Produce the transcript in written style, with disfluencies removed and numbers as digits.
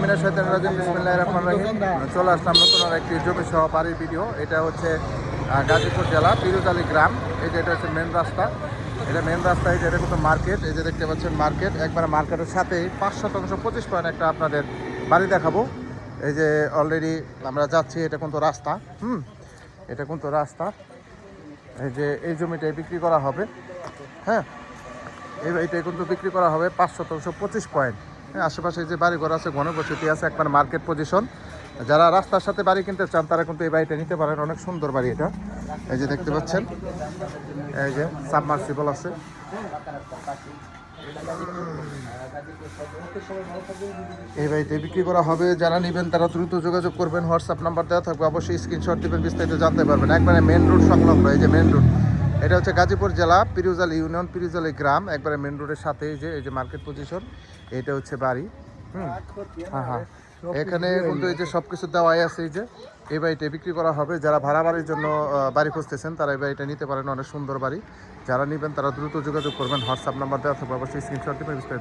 মিনাশ শাইতানির রাজিম বিসমিল্লাহির রহমানির রহিম। চলে আসলাম নতুন আর একটি জমি সহ বাড়ির ভিডিও। এটা হচ্ছে গাজীপুর জেলা পিরুজালি গ্রাম। এই যে এটা হচ্ছে মেন রাস্তা, এটা মেন রাস্তা। এই যে এটা কিন্তু মার্কেট, এই যে দেখতে পাচ্ছেন মার্কেট, একবারে মার্কেটের সাথেই 5/25 একটা আপনাদের বাড়ি দেখাবো। এই যে অলরেডি আমরা যাচ্ছি, এটা কিন্তু রাস্তা, এটা কিন্তু রাস্তা। এই যে এই জমিটাই বিক্রি করা হবে, হ্যাঁ এইটাই কিন্তু বিক্রি করা হবে 5/25 হ্যাঁ। আশেপাশে যে বাড়িঘর আছে, ঘনবসতি আছে, একবার মার্কেট পজিশন। যারা রাস্তার সাথে বাড়ি কিনতে চান তারা কিন্তু এই বাড়িটা নিতে পারেন, অনেক সুন্দর বাড়ি এটা। এই যে দেখতে পাচ্ছেন, এই যে সাবমার্সিবল আছে। এই বাড়িতে বিক্রি করা হবে, যারা নেবেন তারা দ্রুত যোগাযোগ করবেন। হোয়াটসঅ্যাপ নাম্বার দেওয়া থাকবে, অবশ্যই স্ক্রিনশট দেবেন, বিস্তারিত জানতে পারবেন। একবারে মেন রোড সংলগ্ন, এই যে মেন রোড, এটা হচ্ছে গাজীপুর জেলা পিরুজালি ইউনিয়ন পিরুজালি গ্রাম, একবারে মেন রোডের সাথে। এই যে মার্কেট পজিশন, এটা হচ্ছে বাড়ি। হ্যাঁ, এখানে কিন্তু এই যে সব কিছু দেওয়াই আছে। এই যে এই বাড়িটা বিক্রি করা হবে, যারা ভাড়া বাড়ির জন্য বাড়ি খুঁজতেছেন তারা এই বাড়িটা নিতে পারেন, অনেক সুন্দর বাড়ি। যারা নেবেন তারা দ্রুত যোগাযোগ করবেন। হোয়াটসঅ্যাপ নাম্বার দেওয়া থাকবে, অবশ্যই স্ক্রিনশট দেবেন, বিস্তারিত